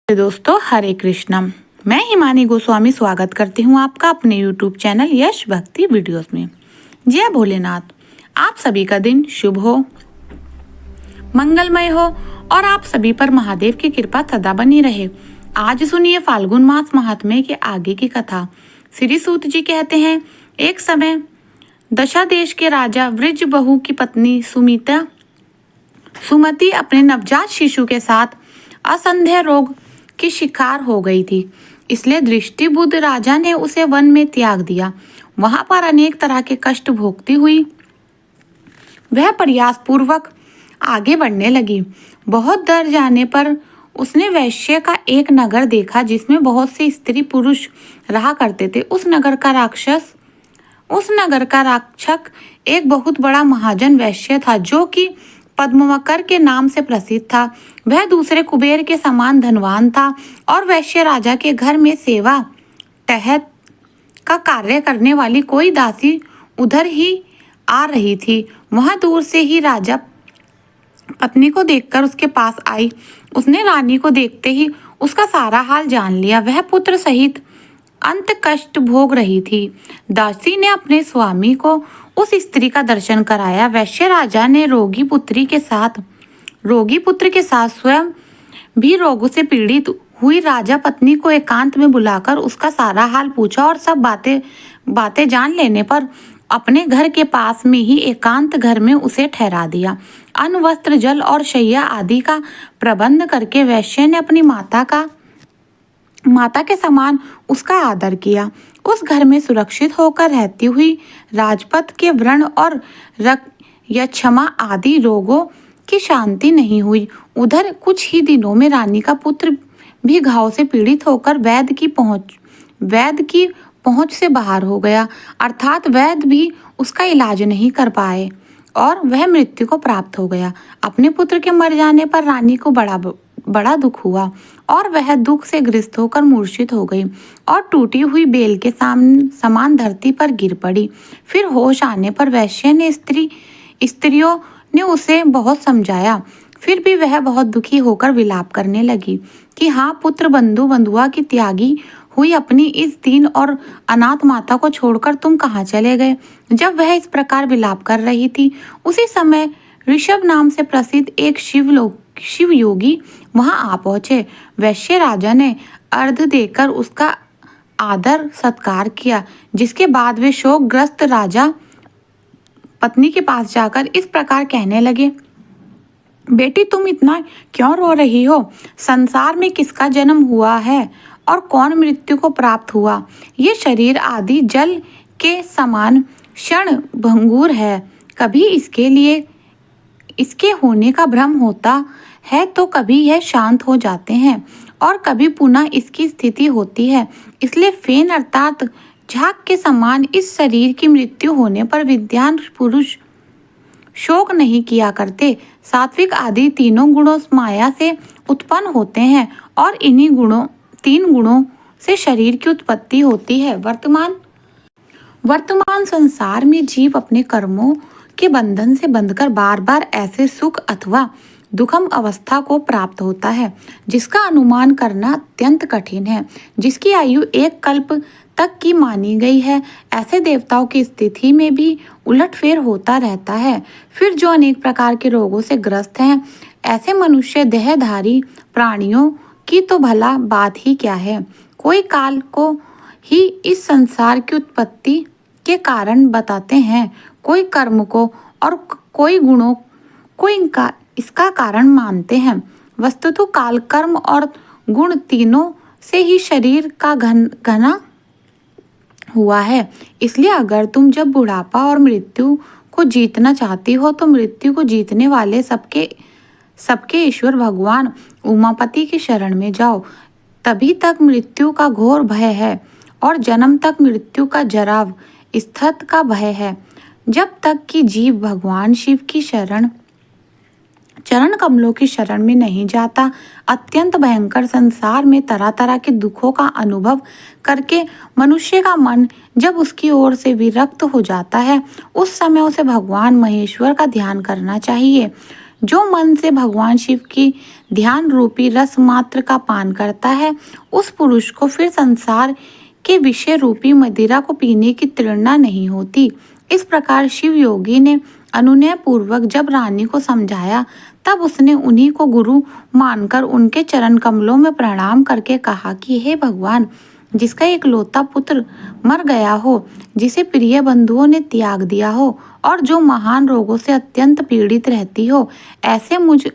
दोस्तों, हरे कृष्णा। मैं हिमानी गोस्वामी स्वागत करती हूँ आपका अपने YouTube चैनल यश भक्ति वीडियोस में। जय भोलेनाथ। आप सभी का दिन शुभ हो, मंगलमय हो और आप सभी पर महादेव की कृपा सदा बनी रहे। आज सुनिए फाल्गुन मास महात्म्य के आगे की कथा। श्री सूत जी कहते हैं, एक समय दशा देश के राजा वृषबहु की पत्नी सुमति अपने नवजात शिशु के साथ असंध्य रोग की शिकार हो गई थी। इसलिए दृष्टिबुद्ध राजा ने उसे वन में त्याग दिया। वहां पर अनेक तरह के कष्ट भोगती हुई वह प्रयास पूर्वक आगे बढ़ने लगी। बहुत दूर जाने पर उसने वैश्य का एक नगर देखा जिसमें बहुत से स्त्री पुरुष रहा करते थे। उस नगर का रक्षक एक बहुत बड़ा महाजन वैश्य था जो कि पद्मकर के नाम से प्रसिद्ध था। वह दूसरे कुबेर के समान धनवान था और वैश्य राजा के घर में सेवा टहत का कार्य करने वाली कोई दासी उधर ही आ रही थी। वहां दूर से ही राजा पत्नी को देखकर उसके पास आई। उसने रानी को देखते ही उसका सारा हाल जान लिया। वह पुत्र सहित अंत कष्ट भोग रही थी। दासी ने अपने स्वामी को उस स्त्री का दर्शन कराया। वैश्य राजा ने रोगी पुत्र के साथ स्वयं भी रोगों से पीड़ित हुई राजा पत्नी को एकांत में बुलाकर उसका सारा हाल पूछा और सब बातें जान लेने पर अपने घर के पास में ही एकांत घर में उसे ठहरा दिया। अन्न, वस्त्र, जल और शैया आदि का प्रबंध करके वैश्य ने अपनी माता के समान उसका आदर किया। उस घर में सुरक्षित होकर रहती हुई राजपथ के व्रण और यक्षमा आदि रोगों की शांति नहीं हुई। उधर कुछ ही दिनों में रानी का पुत्र भी घाव से पीड़ित होकर वैद्य की पहुंच से बाहर हो गया, अर्थात वैद्य भी उसका इलाज नहीं कर पाए और वह मृत्यु को प्राप्त हो गया। अपने पुत्र के मर जाने पर रानी को बड़ा दुख हुआ और वह दुख से ग्रस्त होकर मूर्छित हो गई और टूटी हुई बेल के समान धरती पर गिर पड़ी। फिर होश आने पर वैश्य ने स्त्रियों ने उसे बहुत समझाया, फिर भी वह बहुत दुखी होकर विलाप करने लगी कि हाँ, पुत्र बंधुआ की त्यागी हुई अपनी इस दीन और अनाथ माता को छोड़कर तुम कहाँ चले गए। जब वह इस प्रकार विलाप कर रही थी, उसी समय ऋषभ नाम से प्रसिद्ध एक शिव योगी वहां आ पहुंचे। वैश्य राजा ने अर्घ देकर उसका आदर सत्कार किया, जिसके बाद वे शोकग्रस्त राजा पत्नी के पास जाकर इस प्रकार कहने लगे, बेटी, तुम इतना क्यों रो रही हो? संसार में किसका जन्म हुआ है और कौन मृत्यु को प्राप्त हुआ? ये शरीर आदि जल के समान क्षण भंगुर है। कभी इसके होने का भ्रम होता है तो कभी यह शांत हो जाते हैं और कभी पुनः इसकी स्थिति होती है। इसलिए फेन अर्थात झाग के समान इस शरीर की मृत्यु होने पर विद्वान पुरुष शोक नहीं किया करते। सात्विक आदि तीनों गुणों माया से उत्पन्न होते हैं और इन्हीं तीन गुणों से शरीर की उत्पत्ति होती है। वर्तमान संसार में जीव अपने कर्मों के बंधन से बंधकर बार बार ऐसे सुख अथवा दुखम अवस्था को प्राप्त होता है जिसका अनुमान करना अत्यंत कठिन है, जिसकी आयु एक कल्प तक की मानी गई है। ऐसे देवताओं की स्थिति में भी उलटफेर होता रहता है। फिर जो अनेक प्रकार के रोगों से ग्रस्त हैं, ऐसे मनुष्य देहधारी प्राणियों की तो भला बात ही क्या है। कोई काल को ही इस संसार की उत्पत्ति के कारण बताते हैं, कोई कर्म को और कोई गुणों को इसका कारण मानते हैं। वस्तुतः काल, कर्म और गुण तीनों से ही शरीर का घना हुआ है। इसलिए अगर तुम जब बुढ़ापा और मृत्यु को जीतना चाहती हो तो मृत्यु को जीतने वाले सबके ईश्वर भगवान उमापति की शरण में जाओ। तभी तक मृत्यु का घोर भय है और जन्म तक मृत्यु का जराव स्थित का भय है। जब तक कि जीव भगवान शिव की चरण कमलों की शरण में नहीं जाता, अत्यंत भयंकर संसार में तरह तरह के दुखों का अनुभव करके मनुष्य का मन जब उसकी ओर से विरक्त हो जाता है, उस समय उसे भगवान महेश्वर का ध्यान करना चाहिए। जो मन से भगवान शिव की ध्यान रूपी रस मात्र का पान करता है, उस पुरुष को फिर संसार के विषय रूपी मदिरा को पीने की तृष्णा नहीं होती। इस प्रकार शिव योगी ने अनुनय पूर्वक जब रानी को समझाया, तब उसने उन्हीं को गुरु मानकर उनके चरण कमलों में प्रणाम करके कहा कि हे भगवान, जिसका एकलौता पुत्र मर गया हो, जिसे प्रिय बंधुओं ने त्याग दिया हो और जो महान रोगों से अत्यंत पीड़ित रहती हो, ऐसे मुझ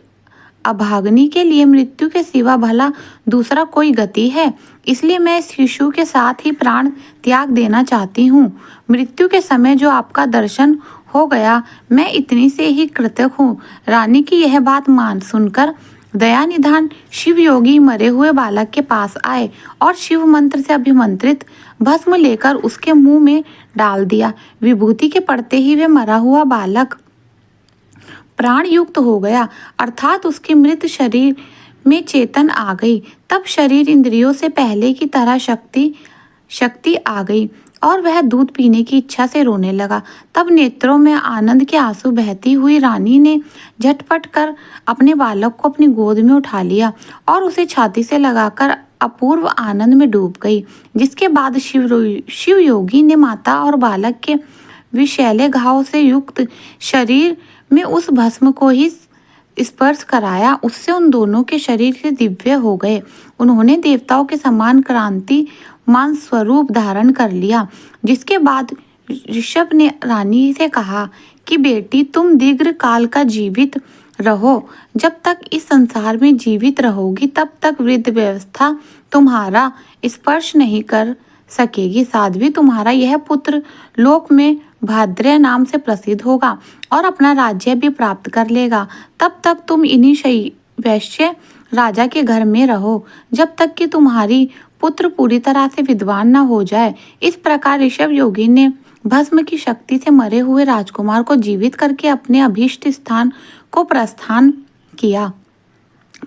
अभागनी के लिए मृत्यु के सिवा भला दूसरा कोई गति है। इसलिए मैं इस शिशु के साथ ही प्राण त्याग देना चाहती हूँ। मृत्यु के समय जो आपका दर्शन हो गया, मैं इतनी से ही कृतज्ञ हूँ। रानी की यह बात मान सुनकर दयानिधान शिव योगी मरे हुए बालक के पास आए और शिव मंत्र से अभिमंत्रित भस्म लेकर उसके मुंह में डाल दिया। विभूति के पड़ते ही वे मरा हुआ बालक प्राण युक्त हो गया, अर्थात उसके मृत शरीर में चेतन आ गई। तब शरीर इंद्रियों से पहले की तरह शक्ति आ गई और वह दूध पीने की इच्छा से रोने लगा। तब नेत्रों में आनंद के आंसू बहती हुई रानी ने झटपट कर अपने बालक को अपनी गोद में उठा लिया और उसे छाती से लगाकर अपूर्व आनंद में डूब गई। जिसके बाद शिव योगी ने माता और बालक के विषैले घाव से युक्त शरीर में उस भस्म को ही स्पर्श कराया। उससे उन दोनों के शरीर से दिव्य हो गए। उन्होंने देवताओं के समान क्रांति मान स्वरूप धारण कर लिया। जिसके बाद ऋषभ ने रानी से कहा कि बेटी, तुम दीर्घ काल का जीवित रहो। जब तक इस संसार में जीवित रहोगी, तब तक वृद्ध व्यवस्था तुम्हारा स्पर्श नहीं कर सकेगी। साध्वी, तुम्हारा यह पुत्र लोक में भाद्रय नाम से प्रसिद्ध होगा और अपना राज्य भी प्राप्त कर लेगा। तब तक तुम इन्हीं वैश्य राजा के घर में रहो, जब तक कि तुम्हारी पुत्र पूरी तरह से विद्वान न हो जाए। इस प्रकार ऋषभ योगी ने भस्म की शक्ति से मरे हुए राजकुमार को जीवित करके अपने अभीष्ट स्थान को प्रस्थान किया।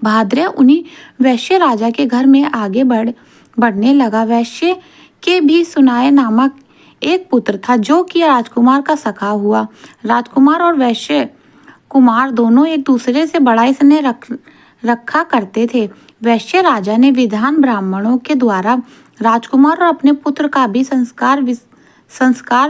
भाद्रय उन्हीं वैश्य राजा के घर में आगे बढ़ने लगा। वैश्य के भी सुनाए नामक एक पुत्र था, जो कि राजकुमार का सखा हुआ। राजकुमार और वैश्य कुमार दोनों एक दूसरे से बड़ा स्नेह रखा करते थे। वैश्य राजा ने विद्वान ब्राह्मणों के द्वारा राजकुमार और अपने पुत्र का भी संस्कार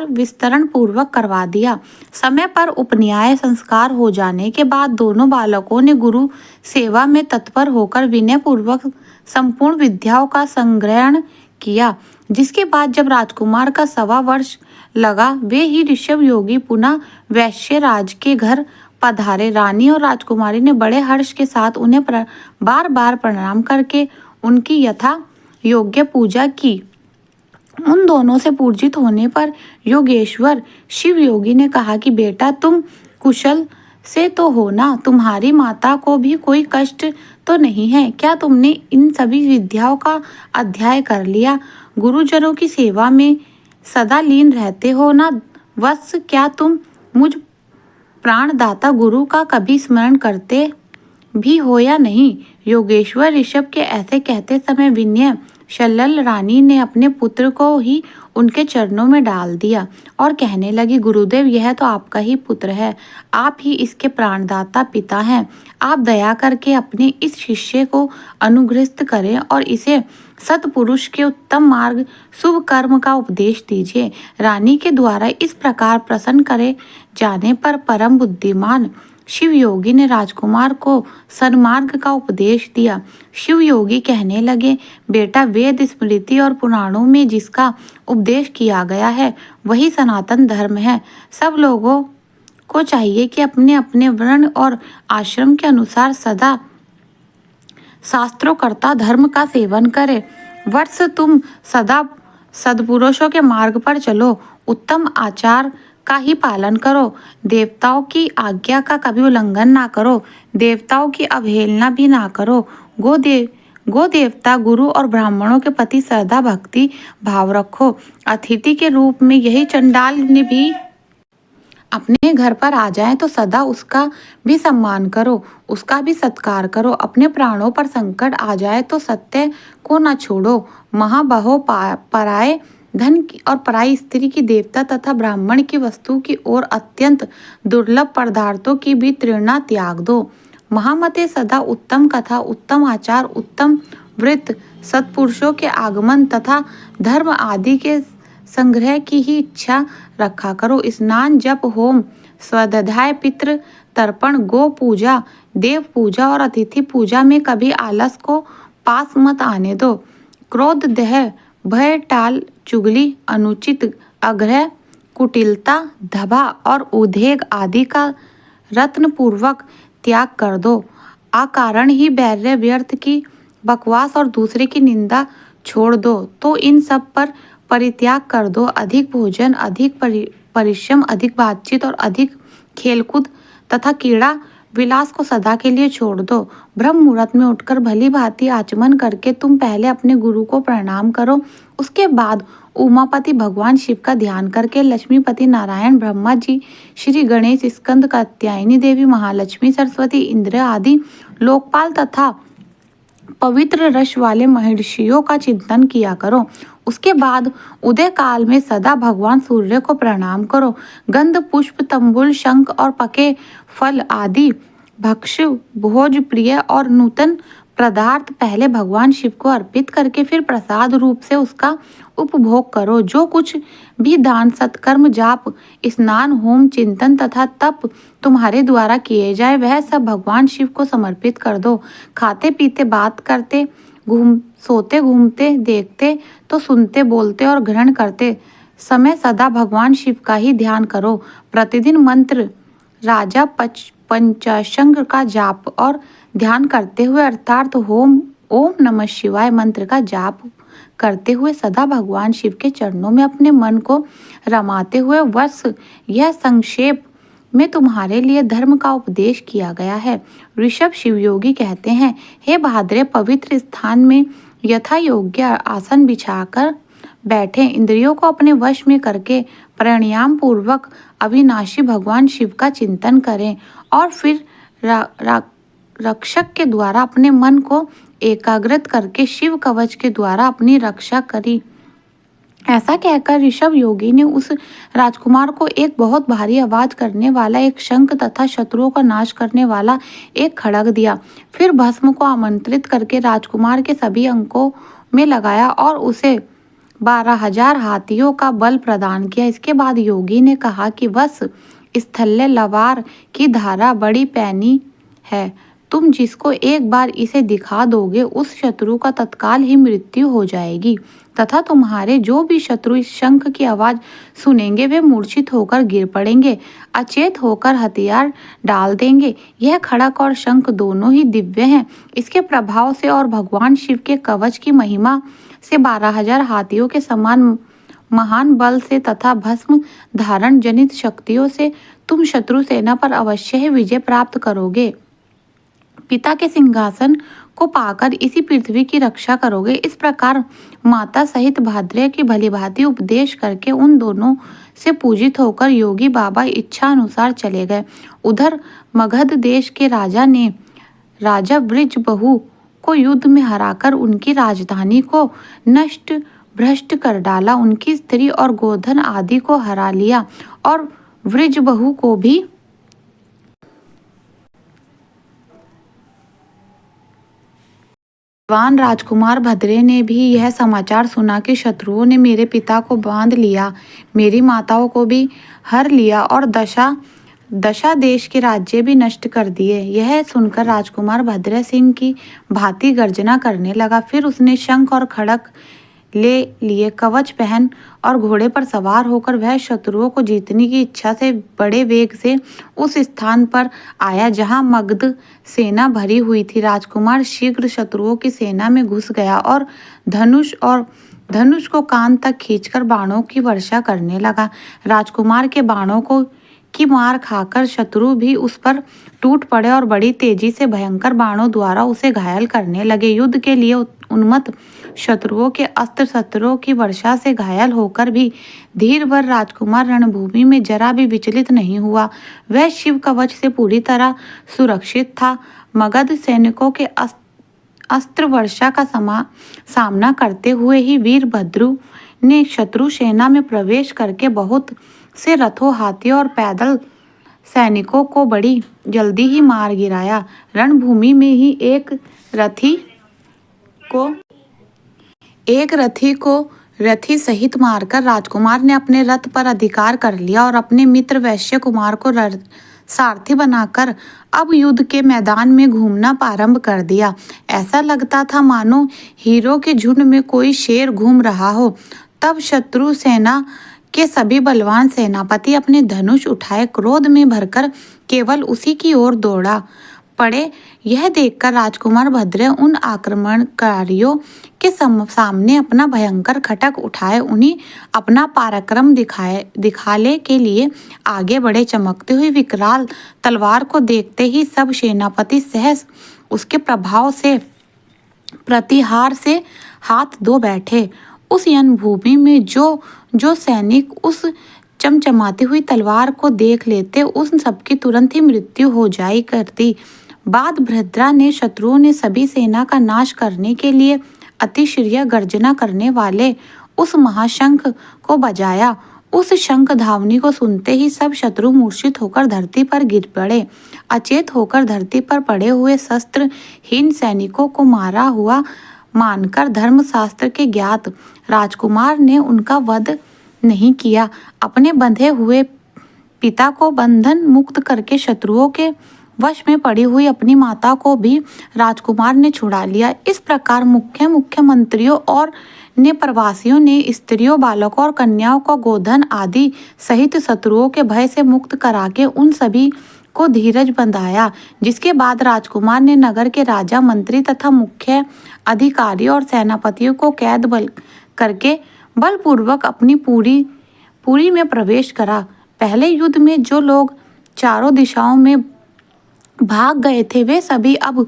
विस्तरण पूर्वक करवा दिया। समय पर उपन्याय संस्कार हो जाने के बाद दोनों बालकों ने गुरु सेवा में तत्पर होकर विनय पूर्वक संपूर्ण विद्याओं का संग्रहण किया। जिसके बाद जब राजकुमार का 1.25 वर्ष लगा, वे ही ऋषभ योगी पुनः वैश्य राज के घर पधारे। रानी और राजकुमारी ने बड़े हर्ष के साथ उन्हें बार बार प्रणाम करके उनकी यथा योग्य पूजा की। उन दोनों से पूजित होने पर योगेश्वर शिव योगी ने कहा कि बेटा, तुम कुशल से तो हो ना? तुम्हारी माता को भी कोई कष्ट तो नहीं है? क्या तुमने इन सभी विद्याओं का अध्याय कर लिया? गुरुजनों की सेवा में सदा लीन रहते हो ना? वत्स, क्या तुम मुझ प्राणदाता गुरु का कभी स्मरण करते भी हो या नहीं? योगेश्वर ऋषभ के ऐसे कहते समय विनय शल्लल रानी ने अपने पुत्र को ही उनके चरणों में डाल दिया और कहने लगी, गुरुदेव, यह तो आपका ही पुत्र है। आप ही इसके प्राणदाता पिता हैं। आप दया करके अपने इस शिष्य को अनुग्रहित करें और इसे सत्पुरुष के उत्तम मार्ग शुभ कर्म का उपदेश दीजिए। रानी के द्वारा इस प्रकार प्रसन्न करे जाने पर परम बुद्धिमान शिव योगी ने राजकुमार को सन्मार्ग का उपदेश दिया। शिव योगी कहने लगे, बेटा, वेद स्मृति और पुराणों में जिसका उपदेश किया गया है वही सनातन धर्म है। सब लोगों को चाहिए कि अपने अपने वर्ण और आश्रम के अनुसार सदा शास्त्रोक्ता धर्म का सेवन करे। वत्स, तुम सदा सद्पुरुषों के मार्ग पर चलो, उत्तम आचार का ही पालन करो, देवताओं की आज्ञा का कभी उल्लंघन ना करो, देवताओं की अवहेलना भी ना करो। गो देवता, गुरु और ब्राह्मणों के प्रति श्रद्धा भक्ति भाव रखो। अतिथि के रूप में यही चंडाल ने भी अपने घर पर आ जाए तो सदा उसका भी सम्मान करो, उसका भी सत्कार करो। अपने प्राणों पर संकट आ जाए तो सत्य को न छोड़ो। महाबाहो, पराये धन की और पराई स्त्री की देवता तथा ब्राह्मण की वस्तु की ओर अत्यंत दुर्लभ पदार्थों की भी तृष्णा त्याग दो। महामते सदा उत्तम कथा, उत्तम आचार, उत्तम व्रत, सत्पुरुषों के आगमन तथा धर्म आदि के संग्रह की ही इच्छा रखा करो। स्नान, जप, होम, स्वाध्याय, पितृ तर्पण, गो पूजा, देव पूजा और अतिथि पूजा में कभी आलस को पास मत आने दो। क्रोध, दह, भय, टाल, चुगली, अनुचित आग्रह, कुटिलता, धबा और उद्वेग आदि का रत्न पूर्वक त्याग कर दो। अकारण ही बैर्य, व्यर्थ की बकवास और दूसरे की निंदा छोड़ दो तो इन सब पर परित्याग कर दो। अधिक भोजन, अधिक परिश्रम, अधिक बातचीत और अधिक खेलकूद तथा क्रीड़ा विलास को सदा के लिए छोड़ दो। ब्रह्म मुहूर्त में उठकर भली भांति आचमन करके तुम पहले अपने गुरु को प्रणाम करो। उसके बाद उमापति भगवान शिव का ध्यान करके लक्ष्मीपति नारायण, ब्रह्मा जी, श्री गणेश, स्कंद, कात्यायनी देवी, महालक्ष्मी, सरस्वती, इंद्र आदि लोकपाल तथा पवित्र रस वाले महर्षियों का चिंतन किया करो। उसके बाद उदय काल में सदा भगवान सूर्य को प्रणाम करो। गंध, पुष्प, तंबूल, शंख और पके फल आदि भक्ष्य, भोज, प्रिय और नूतन पदार्थ पहले भगवान शिव को अर्पित करके फिर प्रसाद रूप से उसका उपभोग करो। जो कुछ भी दान, सत्कर्म, जाप, स्नान, होम, चिंतन तथा तप तुम्हारे द्वारा किए जाए वह सब भगवान शिव को समर्पित कर दो। खाते पीते, बात करते, सोते, घूमते, देखते तो सुनते, बोलते और ग्रहण करते समय सदा भगवान शिव का ही ध्यान करो। प्रतिदिन मंत्र राजा पंचाशंग का जाप और ध्यान करते हुए अर्थात ओम नमः शिवाय मंत्र का जाप करते हुए सदा भगवान शिव के चरणों में अपने मन को रमाते हुए वर्ष यह संक्षेप में तुम्हारे लिए धर्म का उपदेश किया गया है। ऋषभ शिवयोगी कहते हैं, हे भाद्रे, पवित्र स्थान में यथा योग्य आसन बिछाकर बैठे, इंद्रियों को अपने वश में करके प्राणायाम पूर्वक अविनाशी भगवान शिव का चिंतन करें और फिर रक्षक के द्वारा अपने मन को एकाग्रत करके शिव कवच के द्वारा अपनी रक्षा करी। ऐसा कहकर ऋषभ योगी ने उस राजकुमार को एक बहुत भारी आवाज करने वाला एक शंख तथा शत्रुओं का नाश करने वाला एक खड्ग दिया। फिर भस्म को आमंत्रित करके राजकुमार के सभी अंकों में लगाया और उसे 12,000 हाथियों का बल प्रदान किया। इसके बाद योगी ने कहा कि बस स्थल्य लवार की धारा बड़ी पैनी है, तुम जिसको एक बार इसे दिखा दोगे उस शत्रु का तत्काल ही मृत्यु हो जाएगी तथा तुम्हारे जो भी शत्रु इस शंख की आवाज सुनेंगे वे मूर्छित होकर गिर पड़ेंगे, अचेत होकर हथियार डाल देंगे। यह खड़ग और शंख दोनों ही दिव्य हैं। इसके प्रभाव से और भगवान शिव के कवच की महिमा से 12,000 हाथियों के समान महान बल से तथा भस्म धारण जनित शक्तियों से तुम शत्रु सेना पर अवश्य ही विजय प्राप्त करोगे। पिता के सिंहासन को पाकर इसी पृथ्वी की रक्षा करोगे। इस प्रकार माता सहित भाद्रे की भलीभांति उपदेश करके उन दोनों से पूजित होकर योगी बाबा इच्छा अनुसार चले गए। उधर मगध देश के राजा ने राजा वृषबहु को युद्ध में हराकर उनकी राजधानी को नष्ट भ्रष्ट कर डाला। उनकी स्त्री और गोधन आदि को हरा लिया और वृषबहु को भी जवान राजकुमार भद्रे ने भी यह समाचार सुना कि शत्रुओं ने मेरे पिता को बांध लिया, मेरी माताओं को भी हर लिया और दशा देश के राज्य भी नष्ट कर दिए। यह सुनकर राजकुमार भद्र सिंह की भांति गर्जना करने लगा। फिर उसने शंख और खड्ग ले लिए, कवच पहन और घोड़े पर सवार होकर वह शत्रुओं को जीतने की इच्छा से बड़े वेग से उस स्थान पर आया जहां मगध सेना भरी हुई थी। राजकुमार शीघ्र शत्रुओं की सेना में घुस गया और धनुष को कान तक खींचकर बाणों की वर्षा करने लगा। राजकुमार के बाणों की मार खाकर शत्रु भी उस पर टूट पड़े और बड़ी तेजी से भयंकर बाणों द्वारा उसे घायल करने लगे। युद्ध के लिए उन्मत्त शत्रुओं के अस्त्र शस्त्रों की वर्षा से घायल होकर भी धीरवर राजकुमार रणभूमि में जरा भी विचलित नहीं हुआ। वह शिव कवच से पूरी तरह सुरक्षित था। मगध सैनिकों के अस्त्र वर्षा का सामना करते हुए ही वीरभद्रु ने शत्रु सेना में प्रवेश करके बहुत से रथों, हाथियों और पैदल सैनिकों को बड़ी जल्दी ही मार गिराया। रणभूमि में ही एक रथी सहित मारकर राजकुमार ने अपने रथ पर अधिकार कर लिया और अपने मित्र वैश्य कुमार को सारथी बनाकर अब युद्ध के मैदान में घूमना प्रारंभ कर दिया। ऐसा लगता था मानो हीरो के झुंड में कोई शेर घूम रहा हो। तब शत्रु सेना के सभी बलवान सेनापति अपने धनुष उठाए क्रोध में भरकर केवल उसी की ओर दौड़ा पड़े। यह देखकर राजकुमार भद्र उन आक्रमणकारियों के सामने अपना भयंकर खड्ग उठाए उन्हें अपना पराक्रम दिखाने के लिए आगे बढ़े। चमकती हुई विकराल तलवार को देखते ही सब सेनापति सहस उसके प्रभाव से प्रतिहार से हाथ धो बैठे। उस रणभूमि में जो सैनिक उस चमचमाती हुई तलवार को देख लेते उन सबकी तुरंत ही मृत्यु हो जाई करती। बाद भद्रा ने शत्रुओं ने सभी सेना का नाश करने के लिए अतिशीघ्र गर्जना करने वाले उस महाशंख को बजाया। उस शंख ध्वनि को सुनते ही सब शत्रु मूर्छित होकर धरती पर गिर पड़े। अचेत होकर धरती पर पड़े हुए शस्त्रहीन सैनिकों को मारा हुआ मानकर धर्मशास्त्र के ज्ञात राजकुमार ने उनका वध नहीं किया। अपने बंधे हुए पिता को बंधन मुक्त करके शत्रुओं के वश में पड़ी हुई अपनी माता को भी राजकुमार ने छुड़ा लिया। इस प्रकार मुख्य मंत्रियों और ने प्रवासियों ने स्त्रियों, बालकों और कन्याओं को गोधन आदि सहित शत्रुओं के भय से मुक्त करा के उन सभी को धीरज बंधाया। जिसके बाद राजकुमार ने नगर के राजा, मंत्री तथा मुख्य अधिकारियों और सेनापतियों को कैद करके बलपूर्वक अपनी पुरी में प्रवेश करा। पहले युद्ध में जो लोग चारों दिशाओं में भाग गए थे वे सभी अब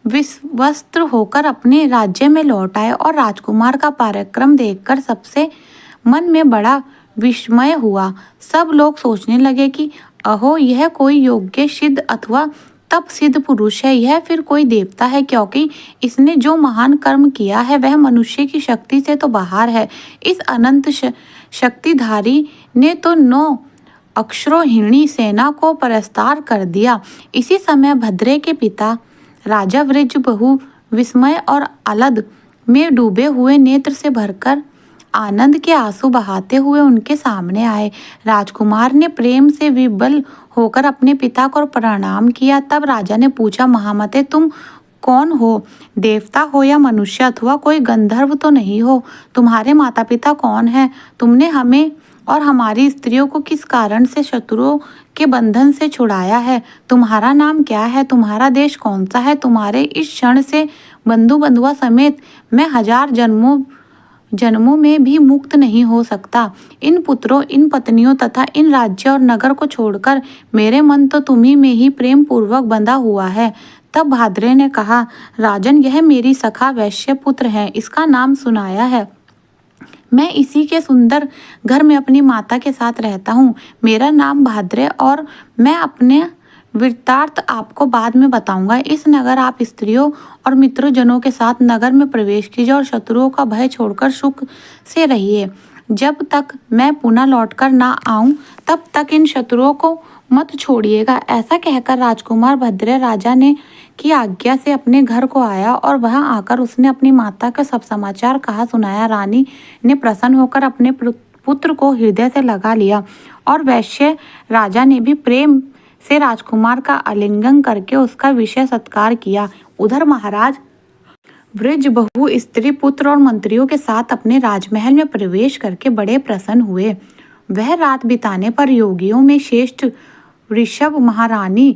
विवस्त्र होकर अपने राज्य में लौट आए और राजकुमार का पराक्रम देखकर सबसे मन में बड़ा विस्मय हुआ। सब लोग सोचने लगे कि अहो, यह कोई योग्य सिद्ध अथवा तप सिद्ध पुरुष है, यह फिर कोई देवता है, क्योंकि इसने जो महान कर्म किया है वह मनुष्य की शक्ति से तो बाहर है। इस अनंत शक्तिधारी ने तो 9 अक्षरोहिणी सेना को परास्त कर दिया। इसी समय भद्रे के पिता राजा वृज बहु विस्मय और आह्लाद में डूबे हुए नेत्र से भरकर आनंद के आंसू बहाते हुए उनके सामने आए। राजकुमार ने प्रेम से विबल होकर अपने पिता को प्रणाम किया। तब राजा ने पूछा, महामते तुम कौन हो? देवता हो या मनुष्य अथवा कोई गंधर्व तो नहीं हो? तुम्हारे माता पिता कौन हैं? तुमने हमें और हमारी स्त्रियों को किस कारण से शत्रुओं के बंधन से छुड़ाया है? तुम्हारा नाम क्या है? तुम्हारा देश कौन सा है? तुम्हारे इस क्षण से बंधु बंधुआ समेत मैं 1000 जन्मों में भी मुक्त नहीं हो सकता। इन पुत्रों, इन पत्नियों तथा इन राज्य और नगर को छोड़कर मेरे मन तो तुम्ही में ही प्रेम पूर्वक बंधा हुआ है। तब भाद्रे ने कहा, राजन, यह मेरी सखा वैश्य पुत्र है, इसका नाम सुनाया है। मैं इसी के सुंदर घर में अपनी माता के साथ रहता हूँ। मेरा नाम भाद्रे और मैं अपने वृत्तांत आपको बाद में बताऊंगा। इस नगर आप स्त्रियों और मित्रजनों के साथ नगर में प्रवेश कीजिए और शत्रुओं का भय छोड़कर सुख से रहिए। जब तक मैं पुनः लौटकर ना आऊं तब तक इन शत्रुओं को मत छोड़िएगा। ऐसा कहकर राजकुमार भद्रे राजा ने की आज्ञा से अपने घर को आया और वहां आकर उसने अपनी माता का सब समाचार कहा सुनाया। रानी ने प्रसन्न होकर अपने पुत्र को हृदय से लगा लिया और वैश्य राजा ने भी प्रेम से राजकुमार का आलिंगन करके उसका विशेष सत्कार किया। उधर महाराज वृज बहु स्त्री, पुत्र और मंत्रियों के साथ अपने राजमहल में प्रवेश करके बड़े प्रसन्न हुए। वह रात बिताने पर योगियों में श्रेष्ठ ऋषभ महारानी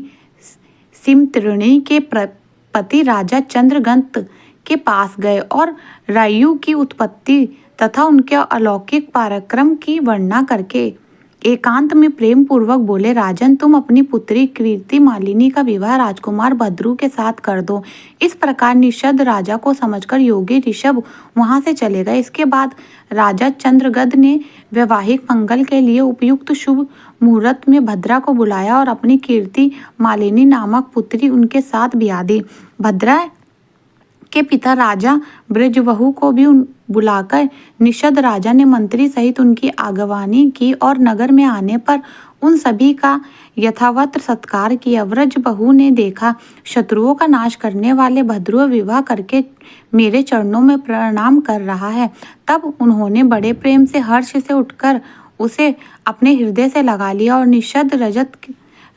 सिमत्रिणी के पति राजा चंद्रगंत के पास गए और रायु की उत्पत्ति तथा उनके अलौकिक पराक्रम की वर्णना करके एकांत में प्रेम पूर्वक बोले, राजन, तुम अपनी पुत्री कीर्ति मालिनी का विवाह राजकुमार भद्रू के साथ कर दो। इस प्रकार निषद राजा को समझकर योगी ऋषभ वहां से चले गए। इसके बाद राजा चंद्रगद ने वैवाहिक मंगल के लिए उपयुक्त शुभ मुहूर्त में भद्रा को बुलाया और अपनी कीर्ति मालिनी नामक पुत्री उनके साथ ब्याह दी। भद्रा के पिता राजा बृजबहु को भी बुलाकर निषद राजा ने मंत्री सहित उनकी आगवानी की और नगर में आने पर उन सभी का यथावत सत्कार किया। बृजबहु ने देखा शत्रुओं का नाश करने वाले भद्रुव विवाह करके मेरे चरणों में प्रणाम कर रहा है। तब उन्होंने बड़े प्रेम से हर्ष से उठकर उसे अपने हृदय से लगा लिया और निषद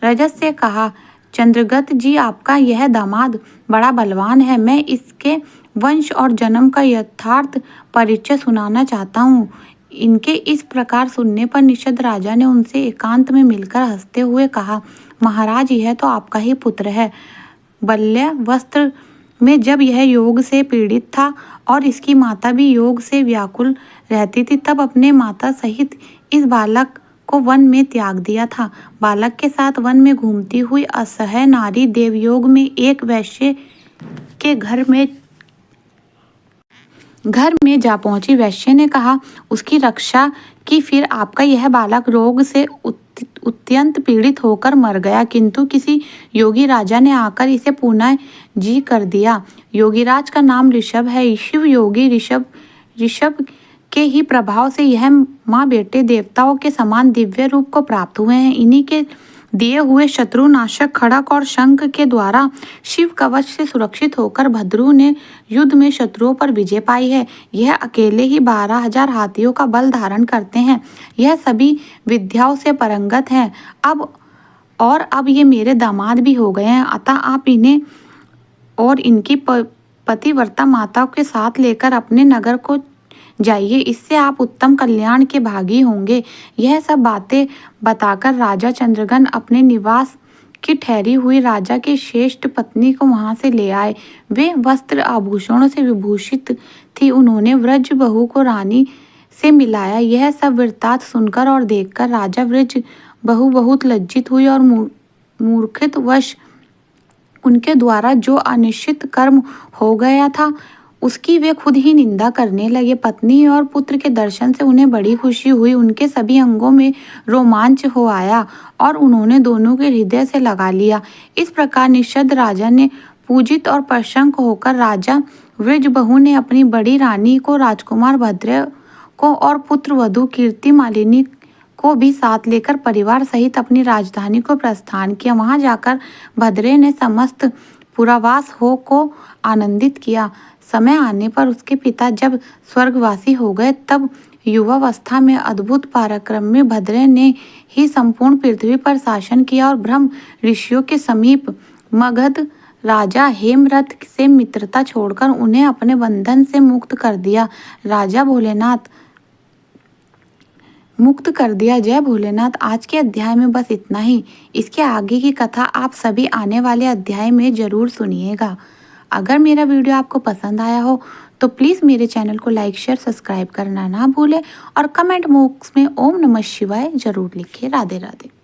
रजत से कहा, चंद्रगत जी, आपका यह दामाद बड़ा बलवान है। मैं इसके वंश और जन्म का यथार्थ परिचय सुनाना चाहता हूँ। इनके इस प्रकार सुनने पर निषद राजा ने उनसे एकांत में मिलकर हंसते हुए कहा, महाराज, यह तो आपका ही पुत्र है। बाल्यावस्था में जब यह योग से पीड़ित था और इसकी माता भी योग से व्याकुल रहती थी, तब अपने माता सहित इस बालक को वन में त्याग दिया था। बालक के साथ वन में घूमती हुई असह्य नारी देवयोग में एक वैश्य के घर में जा पहुंची। वैश्य ने कहा, उसकी रक्षा की, फिर आपका यह बालक रोग से अत्यंत पीड़ित होकर मर गया, किंतु किसी योगी राजा ने आकर इसे पुनः जी कर दिया। योगीराज का नाम ऋषभ है। शिव योगी ऋषभ के ही प्रभाव से यह माँ बेटे देवताओं के समान दिव्य रूप को प्राप्त हुए हैं। इन्हीं के दिए हुए शत्रुनाशक खड़ग और शंख के द्वारा शिव कवच से सुरक्षित होकर भद्रु ने युद्ध में शत्रुओं पर विजय पाई है। यह अकेले ही 12,000 हाथियों का बल धारण करते हैं। यह सभी विद्याओं से पारंगत हैं। अब ये मेरे दामाद भी हो गए हैं, अतः आप इन्हें और इनकी पतिव्रता माताओं के साथ लेकर अपने नगर को जाइए, इससे आप उत्तम कल्याण के भागी होंगे। यह सब बातें बताकर राजा चंद्रघन अपने निवास की ठहरी हुई राजा की श्रेष्ठ पत्नी को वहां से ले आए। वे वस्त्र आभूषणों से विभूषित थी। उन्होंने बृजबहु को रानी से मिलाया। यह सब वृत्तांत सुनकर और देखकर राजा बृजबहु बहुत लज्जित हुई और मूर्खतावश उनके द्वारा जो अनिश्चित कर्म हो गया था उसकी वे खुद ही निंदा करने लगे। पत्नी और पुत्र के दर्शन से उन्हें बड़ी खुशी हुई। उनके सभी अंगों में रोमांच हो आया और उन्होंने दोनों के हृदय से लगा लिया। इस प्रकार निषद राजा ने पूजित और प्रसन्न होकर राजा बृजबहु ने अपनी बड़ी रानी को, राजकुमार भद्र को और पुत्र वधू कीर्ति मालिनी को भी साथ लेकर परिवार सहित अपनी राजधानी को प्रस्थान किया। वहां जाकर भद्रे ने समस्त पुरावास को आनंदित किया। समय आने पर उसके पिता जब स्वर्गवासी हो गए, तब युवावस्था में अद्भुत पराक्रम में भद्रे ने ही संपूर्ण पृथ्वी पर शासन किया और ब्रह्म ऋषियों के समीप मगध राजा हेमरथ से मित्रता छोड़कर उन्हें अपने बंधन से मुक्त कर दिया। जय भोलेनाथ। आज के अध्याय में बस इतना ही। इसके आगे की कथा आप सभी आने वाले अध्याय में जरूर सुनिएगा। अगर मेरा वीडियो आपको पसंद आया हो तो प्लीज़ मेरे चैनल को लाइक, शेयर, सब्सक्राइब करना ना भूलें और कमेंट बॉक्स में ओम नमः शिवाय जरूर लिखें। राधे राधे।